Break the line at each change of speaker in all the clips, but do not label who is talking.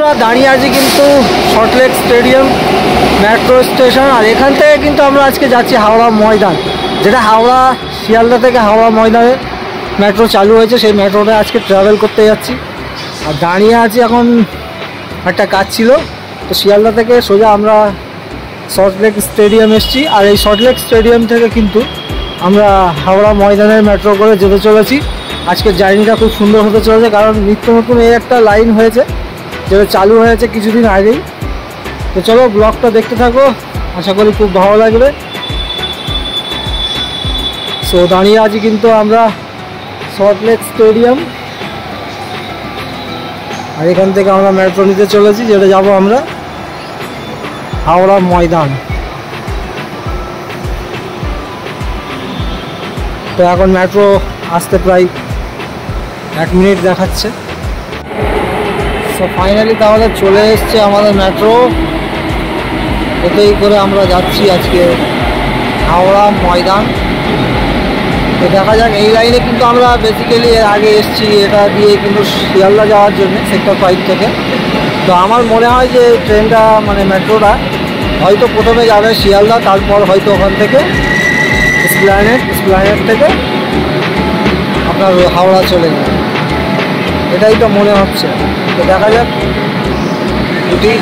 বন্ধুরা দাঁড়িয়ে আছি কিন্তু সল্টলেক স্টেডিয়াম মেট্রো স্টেশন, আর এখান থেকে কিন্তু আমরা আজকে যাচ্ছি হাওড়া ময়দান, যেটা হাওড়া শিয়ালদা থেকে হাওড়া ময়দানে মেট্রো চালু হয়েছে। সেই মেট্রোতে আজকে ট্রাভেল করতে যাচ্ছি। আর দাঁড়িয়ে আছি, এখন একটা কাজ ছিল, তো শিয়ালদা থেকে সোজা আমরা সল্টলেক স্টেডিয়াম এসেছি। আর এই সল্টলেক স্টেডিয়াম থেকে কিন্তু আমরা হাওড়া ময়দানের মেট্রো করে যেতে চলেছি। আজকের জার্নিটা খুব সুন্দর হতে চলেছে, কারণ নিত্য নতুন এই একটা লাইন হয়েছে যেটা চালু হয়েছে কিছুদিন আগেই। তো চলো ব্লগটা দেখতে থাকো, আশা করি খুব ভালো লাগবে। সো দাঁড়িয়ে আছি কিন্তু আমরা সল্টলেক স্টেডিয়াম, আর এখান থেকে আমরা মেট্রো নিতে চলেছি, যেটা যাব আমরা হাওড়া ময়দান। তো এখন মেট্রো আসতে প্রায় 1 মিনিট দেখাচ্ছে। সো ফাইনালি তাহলে চলে এসছে আমাদের মেট্রো, এতেই করে আমরা যাচ্ছি আজকে হাওড়া ময়দান। তো দেখা যাক, এই লাইনে কিন্তু আমরা বেসিক্যালি এর আগে এসেছি, এটা দিয়ে কিন্তু শিয়ালদা যাওয়ার জন্য সেক্টর 5 থেকে। তো আমার মনে হয় যে ট্রেনটা মানে মেট্রোটা হয়তো প্রথমে যাবে শিয়ালদা, তারপর হয়তো ওখান থেকে এসপ্ল্যানেড থেকে আপনার হাওড়া চলে যাবে, এটাই তো মনে হচ্ছে। তো দেখা যাক দুটি।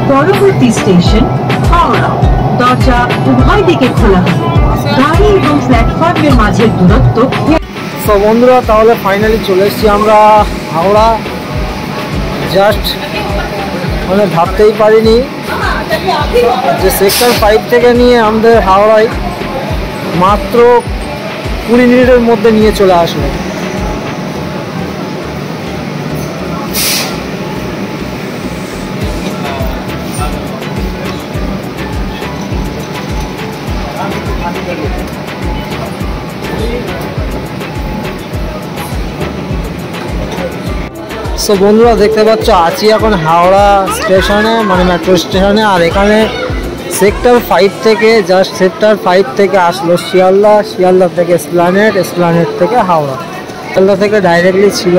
পরবর্তী স্টেশন হাওড়া। দরজা উভয় দিকে খোলা হবে। গাড়ি এবং প্ল্যাটফর্মের মাঝের দূরত্ব।
তো বন্ধুরা তাহলে ফাইনালি চলে এসেছি আমরা হাওড়া। জাস্ট মানে ভাবতেই পারিনি যে সেক্টর 5 থেকে নিয়ে আমাদের হাওড়ায় মাত্র 20 মিনিটের মধ্যে নিয়ে চলে আসবে। সো বন্ধুরা দেখতে পাচ্ছ আছি এখন হাওড়া স্টেশনে, মানে মেট্রো স্টেশনে। আর এখানে সেক্টর 5 থেকে জাস্ট সেক্টর 5 থেকে আসলো শিয়ালদা, শিয়ালদা থেকে এসপ্ল্যানেড থেকে হাওড়া। শিয়ালদা থেকে ডাইরেক্টলি ছিল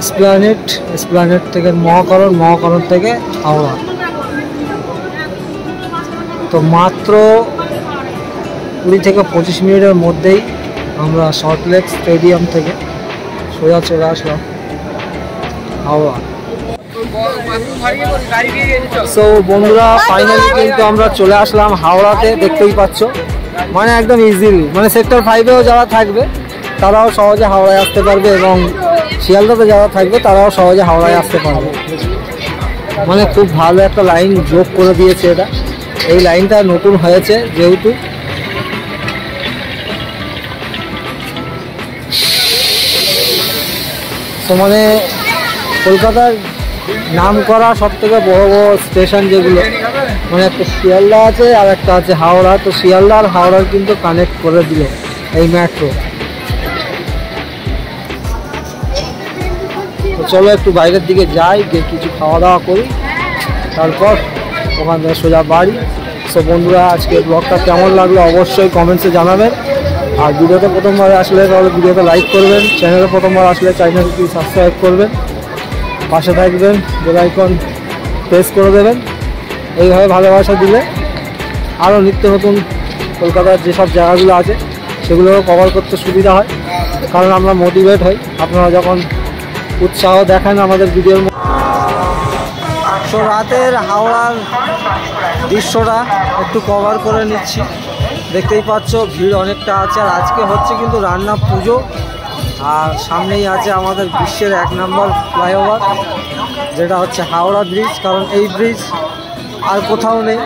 এসপ্ল্যানেড থেকে মহাকরণ থেকে হাওড়া। তো মাত্র 20 থেকে 25 মিনিটের মধ্যেই আমরা সল্টলেক স্টেডিয়াম থেকে সোজা চলে আসলাম হাওড়া। সো বন্ধুরা ফাইনালি কিন্তু আমরা চলে আসলাম হাওড়াতে, দেখতেই পাচ্ছ মানে একদম ইজিলি, মানে সেক্টর 5-এও যারা থাকবে তারাও সহজে হাওড়ায় আসতে পারবে, এবং শিয়ালদাতে যারা থাকবে তারাও সহজে হাওড়ায় আসতে পারবে। মানে খুব ভালো একটা লাইন যোগ করে দিয়েছে এটা। এই লাইনটা নতুন হয়েছে যেহেতু, তো মানে কলকাতার নাম করা সব থেকে বড় বড় স্টেশন যেগুলো, মানে একটা শিয়ালদা আছে আর একটা আছে হাওড়া। তো শিয়ালদা আর হাওড়ার কিন্তু কানেক্ট করে দিল এই মেট্রো। তো চলো একটু বাইরের দিকে যাই, গিয়ে কিছু খাওয়া দাওয়া করি, তারপর ওখান থেকে সোজা বাড়ি। সো বন্ধুরা আজকে ব্লগটা কেমন লাগলো অবশ্যই কমেন্টসে জানাবেন। আর ভিডিওতে প্রথমবার আসলে তাহলে ভিডিওতে লাইক করবেন, চ্যানেলে প্রথমবার আসলে চ্যানেলটি সাবস্ক্রাইব করবেন, পাশে থাকবেন, বেল আইকন প্রেস করে দেবেন। এইভাবে ভালোবাসা দিলে আরও নিত্য নতুন কলকাতার যেসব জায়গাগুলো আছে সেগুলোও কভার করতে সুবিধা হয়, কারণ আমরা মোটিভেট হই আপনারা যখন উৎসাহ দেখান আমাদের ভিডিওর মধ্যে। সো রাতের হাওড়ার দৃশ্যটা একটু কভার করে নিচ্ছি। দেখতেই পাচ্ছ ভিড় অনেকটা আছে, আর আজকে হচ্ছে কিন্তু রান্না পুজো। আর সামনেই আছে আমাদের বিশ্বের 1 নম্বর ফ্লাইওভার, যেটা হচ্ছে হাওড়া ব্রিজ, কারণ এই ব্রিজ আর কোথাও নেই।